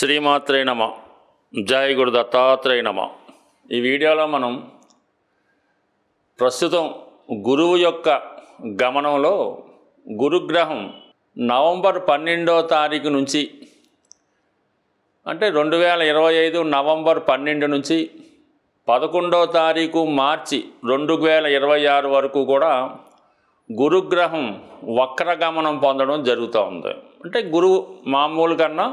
శ్రీమాత్రే నమ. జై గురు దత్తాత్రేయ నమ. ఈ వీడియోలో మనం ప్రస్తుతం గురువు యొక్క గమనంలో గురుగ్రహం నవంబర్ 12వ తారీఖు నుంచి అంటే 2025 నవంబర్ 12 నుంచి 11వ తారీఖు మార్చి 2026 వరకు కూడా గురుగ్రహం వక్రగమనం పొందడం జరుగుతూ ఉంది. అంటే గురువు మామూలు కన్నా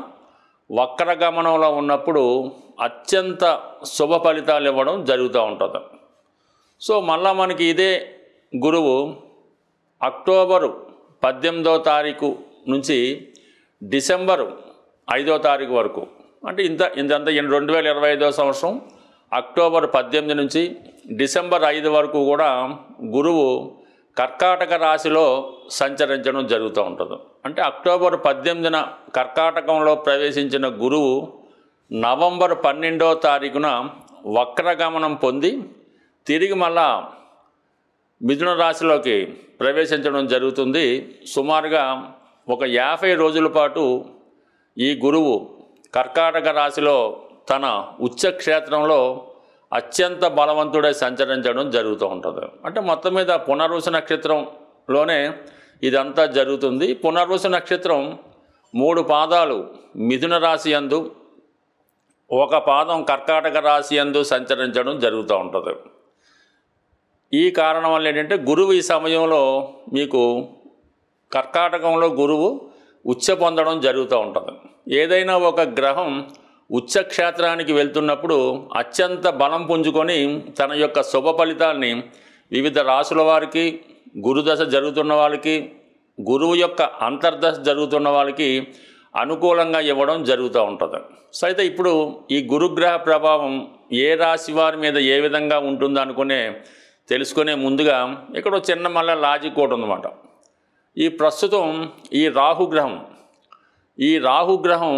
వక్రగమనంలో ఉన్నప్పుడు అత్యంత శుభ ఫలితాలు ఇవ్వడం జరుగుతూ ఉంటుంది. సో మళ్ళా మనకి ఇదే గురువు అక్టోబరు 18వ తారీఖు నుంచి డిసెంబరు 5వ తారీఖు వరకు అంటే ఇంతంతా 2025వ సంవత్సరం అక్టోబర్ 18 నుంచి డిసెంబర్ 5 వరకు కూడా గురువు కర్కాటక రాశిలో సంచరించడం జరుగుతూ ఉంటుంది. అంటే అక్టోబర్ 18న కర్కాటకంలో ప్రవేశించిన గురువు నవంబర్ 12వ తారీఖున వక్రగమనం పొంది తిరిగి మళ్ళా మిథున రాశిలోకి ప్రవేశించడం జరుగుతుంది. సుమారుగా ఒక 50 రోజుల పాటు ఈ గురువు కర్కాటక రాశిలో తన ఉచ్చక్షేత్రంలో అత్యంత బలవంతుడై సంచరించడం జరుగుతూ ఉంటుంది. అంటే మొత్తం మీద పునర్వసు నక్షత్రంలోనే ఇదంతా జరుగుతుంది. పునర్వసు నక్షత్రం 3 పాదాలు మిథున రాశి యందు, 1 పాదం కర్కాటక రాశి యందు సంచరించడం జరుగుతూ ఉంటుంది. ఈ కారణం వల్ల ఏంటంటే గురువు ఈ సమయంలో మీకు కర్కాటకంలో గురువు ఉచ్చ పొందడం జరుగుతూ ఉంటుంది. ఏదైనా ఒక గ్రహం ఉచ్చక్షేత్రానికి వెళ్తున్నప్పుడు అత్యంత బలం పుంజుకొని తన యొక్క శుభ ఫలితాల్ని వివిధ రాశుల వారికి, గురుదశ జరుగుతున్న వాళ్ళకి, గురువు యొక్క అంతర్దశ జరుగుతున్న వాళ్ళకి అనుకూలంగా ఇవ్వడం జరుగుతూ ఉంటుంది. సో అయితే ఇప్పుడు ఈ గురుగ్రహ ప్రభావం ఏ రాశి వారి మీద ఏ విధంగా ఉంటుందో తెలుసుకునే ముందుగా ఇక్కడ చిన్న మళ్ళీ లాజిక్ కూడా ఉందన్నమాట. ఈ ప్రస్తుతం ఈ రాహుగ్రహం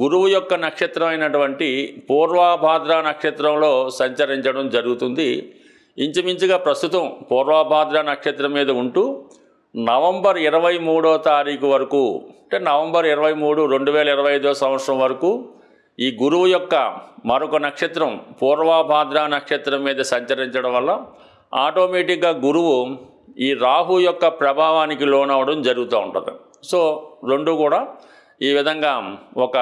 గురువు యొక్క నక్షత్రం అయినటువంటి పూర్వభాద్ర నక్షత్రంలో సంచరించడం జరుగుతుంది. ఇంచుమించుగా ప్రస్తుతం పూర్వభాద్ర నక్షత్రం మీద ఉంటూ నవంబర్ 23వ తారీఖు వరకు అంటే నవంబర్ 23, 2025 సంవత్సరం వరకు ఈ గురువు యొక్క మరొక నక్షత్రం పూర్వభాద్ర నక్షత్రం మీద సంచరించడం వల్ల ఆటోమేటిక్గా గురువు ఈ రాహు యొక్క ప్రభావానికి లోనవడం జరుగుతూ ఉంటుంది. సో రెండు కూడా ఈ విధంగా ఒక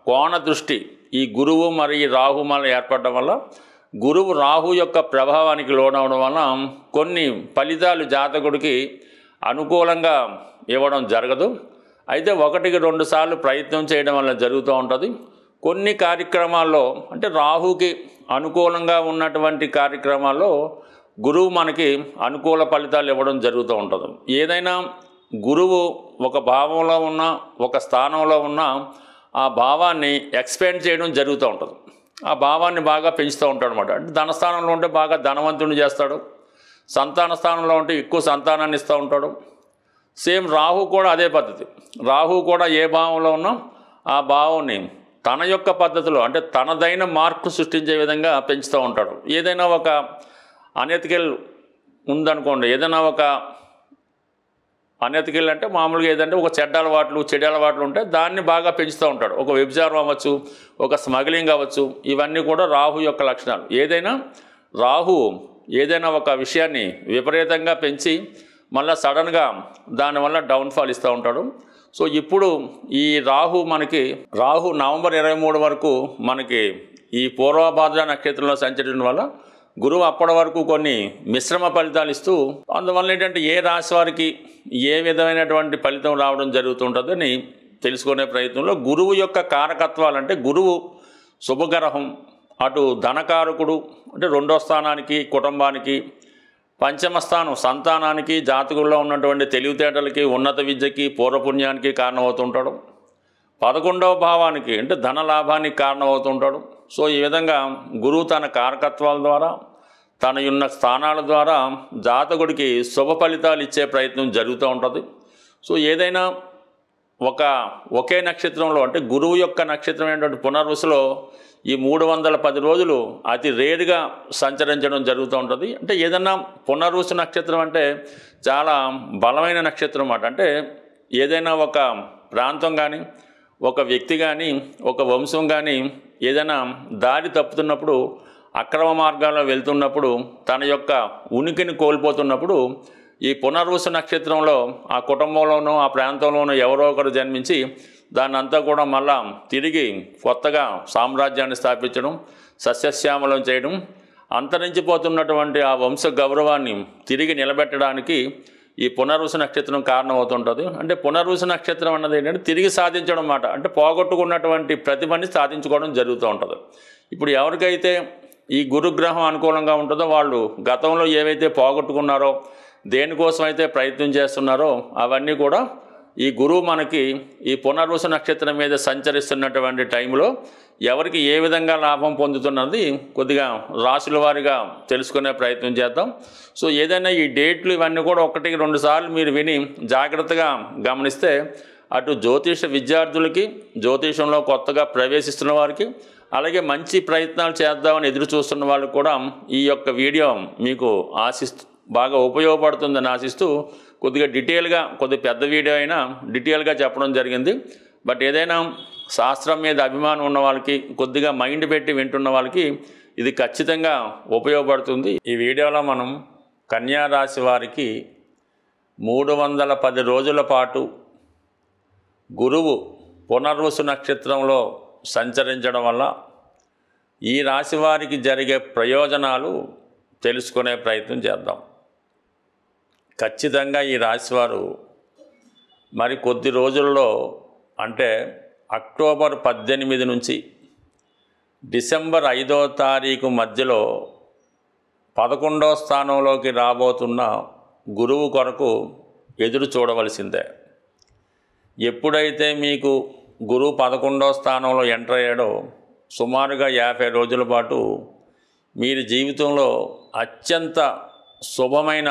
కోణ దృష్టి ఈ గురువు మరి ఈ రాహు మళ్ళీ ఏర్పడడం వల్ల గురువు రాహు యొక్క ప్రభావానికి లోనవడం వల్ల కొన్ని ఫలితాలు జాతకుడికి అనుకూలంగా ఇవ్వడం జరగదు. అయితే 1-2 సార్లు ప్రయత్నం చేయడం వల్ల జరుగుతూ ఉంటుంది. కొన్ని కార్యక్రమాల్లో అంటే రాహుకి అనుకూలంగా ఉన్నటువంటి కార్యక్రమాల్లో గురువు మనకి అనుకూల ఫలితాలు ఇవ్వడం జరుగుతూ ఉంటుంది. ఏదైనా గురువు ఒక భావంలో ఉన్న ఒక స్థానంలో ఉన్న ఆ భావాన్ని ఎక్స్పాండ్ చేయడం జరుగుతూ ఉంటుంది. ఆ భావాన్ని బాగా పెంచుతూ ఉంటాడు అనమాట. అంటే ధనస్థానంలో ఉంటే బాగా ధనవంతుని చేస్తాడు, సంతాన స్థానంలో ఉంటే ఎక్కువ సంతానాన్ని ఇస్తూ ఉంటాడు. సేమ్ రాహు కూడా అదే పద్ధతి. రాహు కూడా ఏ భావంలో ఉన్నా ఆ భావాన్ని తన యొక్క పద్ధతిలో అంటే తనదైన మార్పు సృష్టించే విధంగా పెంచుతూ ఉంటాడు. ఏదైనా ఒక అనెతికల్ ఉందనుకోండి, ఏదైనా ఒక అనెతికల్ అంటే మామూలుగా ఏదంటే ఒక చెడ్డ అలవాట్లు ఉంటే దాన్ని బాగా పెంచుతూ ఉంటాడు. ఒక వ్యభిచారం అవ్వచ్చు, ఒక స్మగ్లింగ్ అవ్వచ్చు, ఇవన్నీ కూడా రాహు యొక్క లక్షణాలు. రాహు ఏదైనా ఒక విషయాన్ని విపరీతంగా పెంచి మళ్ళీ సడన్గా దానివల్ల డౌన్ఫాల్ ఇస్తూ ఉంటాడు. సో ఇప్పుడు ఈ రాహు నవంబర్ 23 వరకు మనకి ఈ పూర్వభాద్ర నక్షత్రంలో సంచరించడం వల్ల గురువు అప్పటి వరకు కొన్ని మిశ్రమ ఫలితాలు ఇస్తూ, అందువల్ల ఏంటంటే ఏ రాశి వారికి ఏ విధమైనటువంటి ఫలితం రావడం జరుగుతుంటుందని తెలుసుకునే ప్రయత్నంలో గురువు యొక్క కారకత్వాలు అంటే గురువు శుభగ్రహం, అటు ధనకారకుడు అంటే 2వ స్థానానికి కుటుంబానికి, 5వ స్థానం సంతానానికి, జాతకుల్లో ఉన్నటువంటి తెలివితేటలకి, ఉన్నత విద్యకి, పూర్వపుణ్యానికి కారణమవుతుంటాడు. 11వ భావానికి అంటే ధన లాభానికి కారణమవుతుంటాడు. సో ఈ విధంగా గురువు తన కారకత్వాల ద్వారా తన ఉన్న స్థానాల ద్వారా జాతకుడికి శుభ ఫలితాలు ఇచ్చే ప్రయత్నం జరుగుతూ ఉంటుంది. సో ఏదైనా ఒకే నక్షత్రంలో అంటే గురువు యొక్క నక్షత్రం ఏంటంటే పునర్వసులో ఈ 310 రోజులు అతి రేరుగా సంచరించడం జరుగుతూ ఉంటుంది. అంటే ఏదన్నా పునర్వసు నక్షత్రం అంటే చాలా బలమైన నక్షత్రం అన్నమాట. అంటే ఏదైనా ఒక ప్రాంతం కానీ ఒక వ్యక్తి కానీ ఒక వంశం కానీ ఏదైనా దారి తప్పుతున్నప్పుడు అక్రమ మార్గాల్లో వెళ్తున్నప్పుడు తన యొక్క ఉనికిని కోల్పోతున్నప్పుడు ఈ పునర్వసు నక్షత్రంలో ఆ కుటుంబంలోనో ఆ ప్రాంతంలోనో ఎవరో ఒకరు జన్మించి దాన్ని అంతా కూడా మళ్ళా తిరిగి కొత్తగా సామ్రాజ్యాన్ని స్థాపించడం, సస్యశ్యామలం చేయడం, అంతరించిపోతున్నటువంటి ఆ వంశ గౌరవాన్ని తిరిగి నిలబెట్టడానికి ఈ పునర్వసు నక్షత్రం కారణమవుతుంటుంది. అంటే పునర్వసు నక్షత్రం అన్నది ఏంటంటే తిరిగి సాధించడం అన్నమాట. అంటే పోగొట్టుకున్నటువంటి ప్రతిభని సాధించుకోవడం జరుగుతూ ఉంటుంది. ఇప్పుడు ఎవరికైతే ఈ గురుగ్రహం అనుకూలంగా ఉంటుందో వాళ్ళు గతంలో ఏవైతే పోగొట్టుకున్నారో, దేనికోసం అయితే ప్రయత్నం చేస్తున్నారో అవన్నీ కూడా ఈ గురువు మనకి ఈ పునర్వసు నక్షత్రం మీద సంచరిస్తున్నటువంటి టైంలో ఎవరికి ఏ విధంగా లాభం పొందుతున్నది కొద్దిగా రాశుల వారిగా తెలుసుకునే ప్రయత్నం చేద్దాం. సో ఏదైనా ఈ డేట్లు ఇవన్నీ కూడా 1-2 సార్లు మీరు విని జాగ్రత్తగా గమనిస్తే అటు జ్యోతిష విద్యార్థులకి, జ్యోతిషంలో కొత్తగా ప్రవేశిస్తున్న వారికి, అలాగే మంచి ప్రయత్నాలు చేద్దామని ఎదురు చూస్తున్న వాళ్ళకి కూడా ఈ యొక్క వీడియో మీకు బాగా ఉపయోగపడుతుందని ఆశిస్తూ కొద్దిగా డీటెయిల్గా, కొద్దిగా పెద్ద వీడియో అయినా డీటెయిల్గా చెప్పడం జరిగింది. బట్ ఏదైనా శాస్త్రం మీద అభిమానం ఉన్న వాళ్ళకి, కొద్దిగా మైండ్ పెట్టి వింటున్న వాళ్ళకి ఇది ఖచ్చితంగా ఉపయోగపడుతుంది. ఈ వీడియోలో మనం కన్యా రాశి వారికి 310 రోజుల పాటు గురువు పునర్వసు నక్షత్రంలో సంచరించడం వల్ల ఈ రాశి వారికి జరిగే ప్రయోజనాలు తెలుసుకునే ప్రయత్నం చేద్దాం. ఖచ్చితంగా ఈ రాశివారు మరి కొద్ది రోజుల్లో, అంటే అక్టోబర్ 18 నుంచి డిసెంబర్ 5వ తారీఖు మధ్యలో 11వ స్థానంలోకి రాబోతున్న గురువు కొరకు ఎదురు చూడవలసిందే. ఎప్పుడైతే మీకు గురువు 11వ స్థానంలో ఎంటర్ అయ్యాడో సుమారుగా 50 రోజుల పాటు మీరు జీవితంలో అత్యంత శుభమైన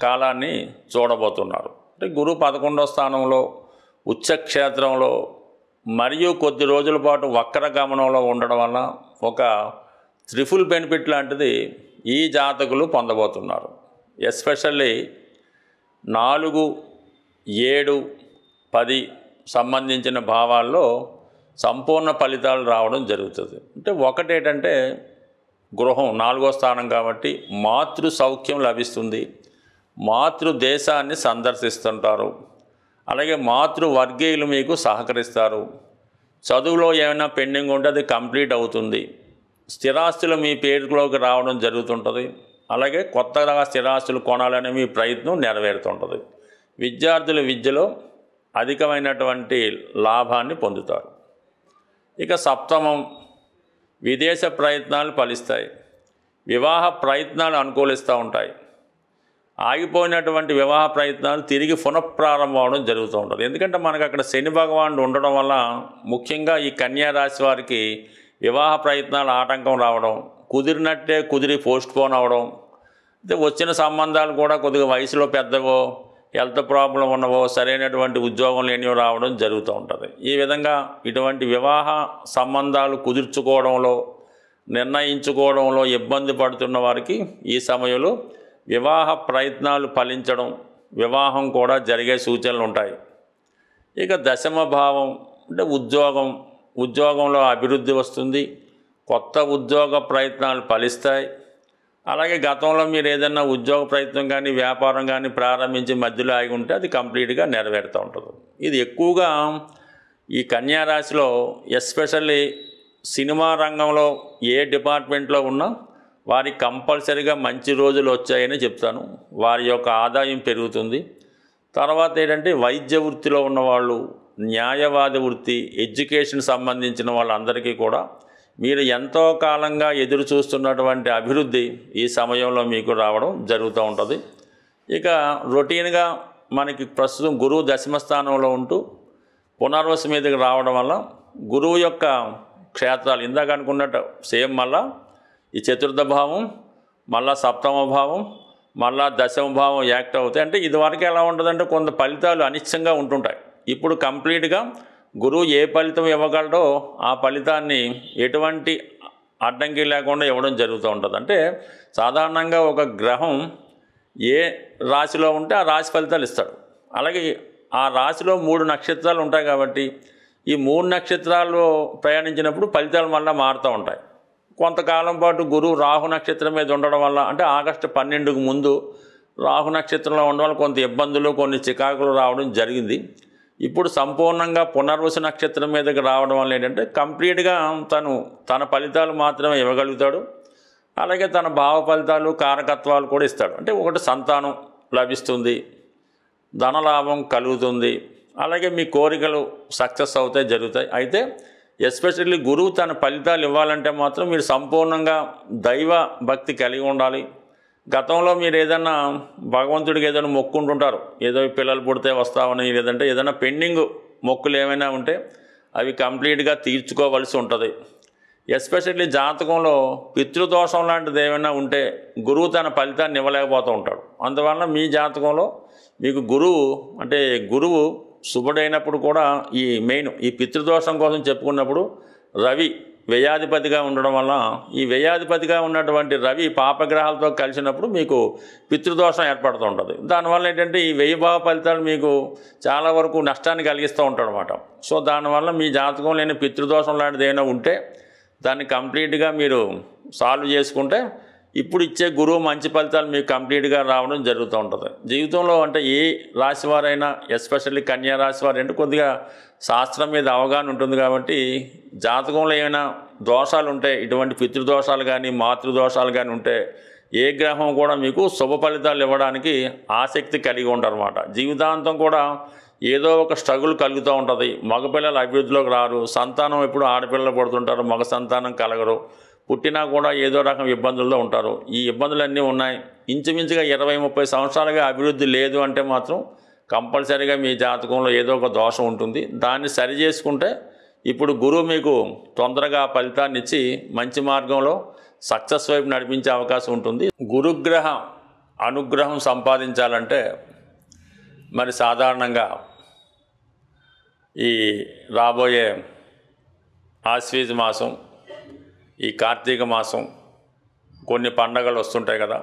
కాలాన్ని చూడబోతున్నారు. అంటే గురువు 11వ స్థానంలో ఉచ్చక్షేత్రంలో మరియు కొద్ది రోజుల పాటు వక్ర గమనంలో ఉండడం వల్ల ఒక త్రిఫుల్ బెనిఫిట్ లాంటిది ఈ జాతకులు పొందబోతున్నారు. ఎస్పెషల్లీ 4, 7, 10 సంబంధించిన భావాల్లో సంపూర్ణ ఫలితాలు రావడం జరుగుతుంది. అంటే ఒకటేంటంటే గృహం 4వ స్థానం కాబట్టి మాతృ సౌఖ్యం లభిస్తుంది, మాతృ దేశాన్ని సందర్శిస్తుంటారు, అలాగే మాతృ వర్గీయులు మీకు సహకరిస్తారు, చదువులో ఏమైనా పెండింగ్ ఉంటే అది కంప్లీట్ అవుతుంది, స్థిరాస్తులు మీ పేరులోకి రావడం జరుగుతుంటుంది, అలాగే కొత్తగా స్థిరాస్తులు కొనాలనే మీ ప్రయత్నం నెరవేరుతుంటుంది. విద్యార్థుల విద్యలో అధికమైనటువంటి లాభాన్ని పొందుతారు. ఇక సప్తమం, విదేశ ప్రయత్నాలు ఫలిస్తాయి, వివాహ ప్రయత్నాలు అనుకూలిస్తూ ఉంటాయి, ఆగిపోయినటువంటి వివాహ ప్రయత్నాలు తిరిగి పునఃప్రారంభం అవడం జరుగుతూ ఉంటుంది. ఎందుకంటే మనకు అక్కడ శని భగవానుడు ఉండడం వల్ల ముఖ్యంగా ఈ కన్యా రాశి వారికి వివాహ ప్రయత్నాలు ఆటంకం రావడం, కుదిరినట్టే కుదిరి పోస్ట్పోన్ అవడం, అంటే వచ్చిన సంబంధాలు కూడా కొద్దిగా వయసులో పెద్దవో, హెల్త్ ప్రాబ్లం ఉన్నవో, సరైనటువంటి ఉద్యోగం లేనివో రావడం జరుగుతూ ఉంటుంది. ఈ విధంగా ఇటువంటి వివాహ సంబంధాలు కుదుర్చుకోవడంలో, నిర్ణయించుకోవడంలో ఇబ్బంది పడుతున్న వారికి ఈ సమయంలో వివాహ ప్రయత్నాలు ఫలించడం, వివాహం కూడా జరిగే సూచనలు ఉంటాయి. ఇక దశమ భావం అంటే ఉద్యోగంలో అభివృద్ధి వస్తుంది, కొత్త ఉద్యోగ ప్రయత్నాలు ఫలిస్తాయి. అలాగే గతంలో మీరు ఏదైనా ఉద్యోగ ప్రయత్నం కానీ వ్యాపారం కానీ ప్రారంభించి మధ్యలో ఆగి ఉంటే అది కంప్లీట్గా నెరవేరుతూ ఉంటుంది. ఇది ఎక్కువగా ఈ కన్యా రాశిలో ఎస్పెషల్లీ సినిమా రంగంలో ఏ డిపార్ట్మెంట్లో ఉన్నా వారికి కంపల్సరీగా మంచి రోజులు వచ్చాయని చెప్తాను. వారి యొక్క ఆదాయం పెరుగుతుంది. తర్వాత ఏంటంటే వైద్య వృత్తిలో ఉన్నవాళ్ళు, న్యాయవాద వృత్తి, ఎడ్యుకేషన్ సంబంధించిన వాళ్ళందరికీ కూడా మీరు ఎంతో కాలంగా ఎదురు చూస్తున్నటువంటి అభివృద్ధి ఈ సమయంలో మీకు రావడం జరుగుతూ ఉంటుంది. ఇక రొటీన్గా మనకి ప్రస్తుతం గురువు దశమ స్థానంలో ఉంటూ పునర్వసు మీదకి రావడం వల్ల గురువు యొక్క క్షేత్రాలు ఇందాక అనుకున్నట్టు సేమ్ మళ్ళా ఈ చతుర్థ భావం, మళ్ళా సప్తమ భావం, మళ్ళా దశమ భావం యాక్ట్ అవుతాయి. అంటే ఇదివరకు ఎలా ఉంటుందంటే కొంత ఫలితాలు అనిశ్చయంగా ఉంటుంటాయి. ఇప్పుడు కంప్లీట్గా గురువు ఏ ఫలితం ఇవ్వగలడో ఆ ఫలితాన్ని ఎటువంటి అడ్డంకి లేకుండా ఇవ్వడం జరుగుతూ ఉంటుంది. అంటే సాధారణంగా ఒక గ్రహం ఏ రాశిలో ఉంటే ఆ రాశి ఫలితాలు ఇస్తాడు. అలాగే ఆ రాశిలో 3 నక్షత్రాలు ఉంటాయి కాబట్టి ఈ 3 నక్షత్రాల్లో ప్రయాణించినప్పుడు ఫలితాలు మళ్ళీ మారుతూ ఉంటాయి. కొంతకాలం పాటు గురువు రాహు నక్షత్రం మీద ఉండడం వల్ల, అంటే ఆగస్టు 12కు ముందు రాహు నక్షత్రంలో ఉండడం వల్ల కొంత ఇబ్బందులు, కొన్ని చికాకులు రావడం జరిగింది. ఇప్పుడు సంపూర్ణంగా పునర్వసు నక్షత్రం మీదకి రావడం వల్ల ఏంటంటే కంప్లీట్గా తన ఫలితాలు మాత్రమే ఇవ్వగలుగుతాడు. అలాగే తన భావ ఫలితాలు, కారకత్వాలు కూడా ఇస్తాడు. అంటే ఒకటి సంతానం లభిస్తుంది, ధనలాభం కలుగుతుంది, అలాగే మీ కోరికలు సక్సెస్ అవుతాయి, జరుగుతాయి. అయితే ఎస్పెషల్లీ గురువు తన ఫలితాలు ఇవ్వాలంటే మాత్రం మీరు సంపూర్ణంగా దైవ భక్తి కలిగి ఉండాలి. గతంలో మీరు ఏదన్నా భగవంతుడికి ఏదైనా మొక్కుంటుంటారు, ఏదో పిల్లలు పుడితే వస్తామని, లేదంటే ఏదైనా పెండింగ్ మొక్కులు ఏమైనా ఉంటే అవి కంప్లీట్గా తీర్చుకోవలసి ఉంటుంది. ఎస్పెషల్లీ జాతకంలో పితృదోషం లాంటిది ఏమైనా ఉంటే గురువు తన ఫలితాన్ని ఇవ్వలేకపోతూ ఉంటాడు. అందువల్ల మీ జాతకంలో మీకు గురువు శుభుడైనప్పుడు కూడా ఈ పితృదోషం కోసం చెప్పుకున్నప్పుడు రవి వ్యయాధిపతిగా ఉండడం వల్ల, ఈ వ్యయాధిపతిగా ఉన్నటువంటి రవి పాపగ్రహాలతో కలిసినప్పుడు మీకు పితృదోషం ఏర్పడుతూ ఉంటుంది. దానివల్ల ఏంటంటే ఈ వ్యయభావ ఫలితాలు మీకు చాలా వరకు నష్టాన్ని కలిగిస్తూ ఉంటాడు అన్నమాట. సో దానివల్ల మీ జాతకం లేని పితృదోషం లాంటిది ఏమైనా ఉంటే దాన్ని కంప్లీట్గా మీరు సాల్వ్ చేసుకుంటే ఇప్పుడు ఇచ్చే గురువు మంచి ఫలితాలు మీకు కంప్లీట్గా రావడం జరుగుతూ ఉంటుంది. జీవితంలో అంటే ఏ రాశి వారైనా, ఎస్పెషల్లీ కన్యా రాశి వారు అంటే కొద్దిగా శాస్త్రం మీద అవగాహన ఉంటుంది కాబట్టి జాతకంలో ఏమైనా దోషాలు ఉంటే, ఇటువంటి పితృదోషాలు కానీ మాతృదోషాలు కానీ ఉంటే ఏ గ్రహం కూడా మీకు శుభ ఫలితాలు ఇవ్వడానికి ఆసక్తి కలిగి ఉంటారన్నమాట. జీవితాంతం కూడా ఏదో ఒక స్ట్రగుల్ కలుగుతూ ఉంటుంది. మగపిల్లలు అభివృద్ధిలోకి రారు, సంతానం ఎప్పుడు ఆడపిల్లలు పడుతుంటారు, మగ సంతానం కలగరు, పుట్టినా కూడా ఏదో రకం ఇబ్బందుల్లో ఉంటారు. ఈ ఇబ్బందులన్నీ ఉన్నాయి. ఇంచుమించుగా 20-30 సంవత్సరాలుగా అభివృద్ధి లేదు అంటే మాత్రం కంపల్సరీగా మీ జాతకంలో ఏదో ఒక దోషం ఉంటుంది. దాన్ని సరి చేసుకుంటే ఇప్పుడు గురువు మీకు తొందరగా ఫలితాన్ని ఇచ్చి మంచి మార్గంలో సక్సెస్ వైపు నడిపించే అవకాశం ఉంటుంది. గురుగ్రహ అనుగ్రహం సంపాదించాలంటే మరి సాధారణంగా ఈ రాబోయే ఆశ్వీజ మాసం, ఈ కార్తీక మాసం, కొన్ని పండగలు వస్తుంటాయి కదా.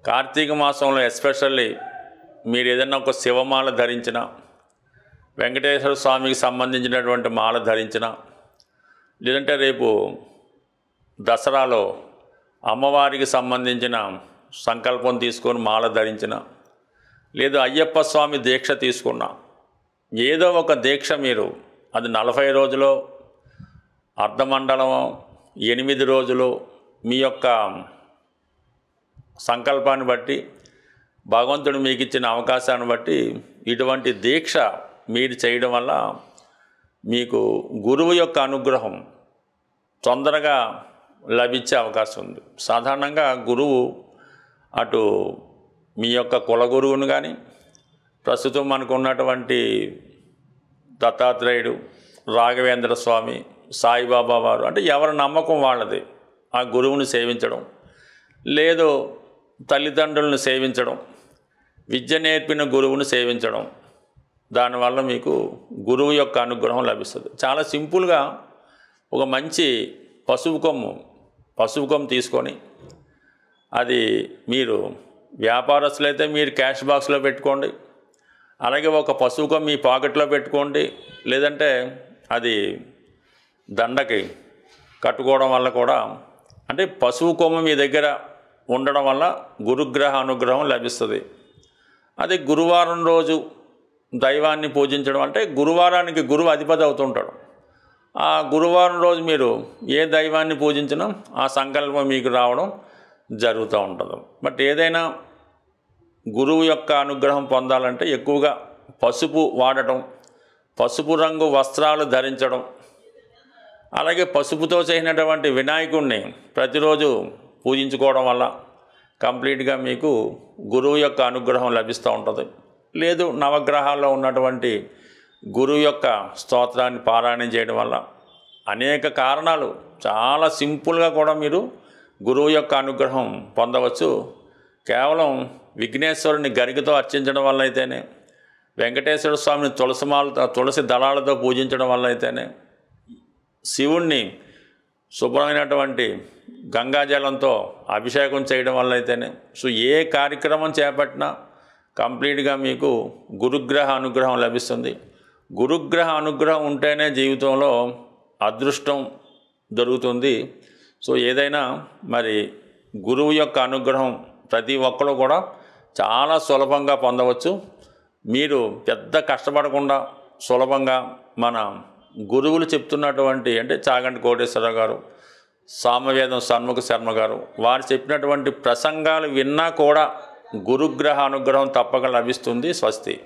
కార్తీక మాసంలో ఎస్పెషల్లీ మీరు ఏదైనా ఒక శివమాల ధరించిన, వెంకటేశ్వర స్వామికి సంబంధించినటువంటి మాల ధరించిన, లేదంటే రేపు దసరాలో అమ్మవారికి సంబంధించిన సంకల్పం తీసుకొని మాల ధరించిన, లేదు అయ్యప్ప స్వామి దీక్ష తీసుకున్న, ఏదో ఒక దీక్ష మీరు, అది 40 రోజులు, అర్ధమండలం, 8 రోజులు, మీ యొక్క సంకల్పాన్ని బట్టి, భగవంతుడు మీకు ఇచ్చిన అవకాశాన్ని బట్టి ఇటువంటి దీక్ష మీరు చేయడం వల్ల మీకు గురువు యొక్క అనుగ్రహం తొందరగా లభించే అవకాశం ఉంది. సాధారణంగా గురువు అటు మీ యొక్క కుల గురువును కానీ, ప్రస్తుతం మనకు ఉన్నటువంటి దత్తాత్రేయుడు, రాఘవేంద్ర స్వామి, సాయిబాబా వారు, అంటే ఎవరి నమ్మకం వాళ్ళది, ఆ గురువుని సేవించడం, లేదు తల్లిదండ్రులను సేవించడం, విద్య నేర్పిన గురువుని సేవించడం, దానివల్ల మీకు గురువు యొక్క అనుగ్రహం లభిస్తుంది. చాలా సింపుల్గా ఒక మంచి పసుపు కొమ్ము తీసుకొని, అది మీరు వ్యాపారస్తులైతే మీరు క్యాష్ బాక్స్లో పెట్టుకోండి, అలాగే ఒక పసుపు కొమ్ము మీ పాకెట్లో పెట్టుకోండి, లేదంటే అది దండకి కట్టుకోవడం వల్ల కూడా, అంటే పసుపు కొమ్ము మీ దగ్గర ఉండడం వల్ల గురుగ్రహ అనుగ్రహం లభిస్తుంది. అది గురువారం రోజు దైవాన్ని పూజించడం, అంటే గురువారానికి గురువు అధిపతి అవుతుంటాడు. ఆ గురువారం రోజు మీరు ఏ దైవాన్ని పూజించినా ఆ సంకల్పం మీకు రావడం జరుగుతూ ఉంటుంది. బట్ ఏదైనా గురువు యొక్క అనుగ్రహం పొందాలంటే ఎక్కువగా పసుపు వాడటం, పసుపు రంగు వస్త్రాలు ధరించడం, అలాగే పసుపుతో చేసినటువంటి వినాయకుడిని ప్రతిరోజు పూజించుకోవడం వల్ల కంప్లీట్గా మీకు గురువు యొక్క అనుగ్రహం లభిస్తూ ఉంటుంది. లేదు నవగ్రహాల్లో ఉన్నటువంటి గురువు యొక్క స్తోత్రాన్ని పారాయణం చేయడం వల్ల అనేక కారణాలు, చాలా సింపుల్గా కూడా మీరు గురువు యొక్క అనుగ్రహం పొందవచ్చు. కేవలం విఘ్నేశ్వరుని గరికతో అర్చించడం వల్ల అయితేనే, వెంకటేశ్వర స్వామిని తులసి దళాలతో పూజించడం వల్ల అయితేనే, శివుణ్ణి శుభ్రమైనటువంటి గంగాజలంతో అభిషేకం చేయడం వల్ల అయితేనే, సో ఏ కార్యక్రమం చేపట్టినా కంప్లీట్గా మీకు గురుగ్రహ అనుగ్రహం లభిస్తుంది. గురుగ్రహ అనుగ్రహం ఉంటేనే జీవితంలో అదృష్టం దొరుకుతుంది. సో ఏదైనా మరి గురువు యొక్క అనుగ్రహం ప్రతి ఒక్కరు కూడా చాలా సులభంగా పొందవచ్చు. మీరు పెద్ద కష్టపడకుండా సులభంగా మన గురువులు చెప్తున్నటువంటి అంటే చాగంటి కోటేశ్వరరావు గారు, సామవేదం షణ్ముఖ శర్మ గారు వారు చెప్పినటువంటి ప్రసంగాలు విన్నా కూడా గురుగ్రహ అనుగ్రహం తప్పక లభిస్తుంది. స్వస్తి.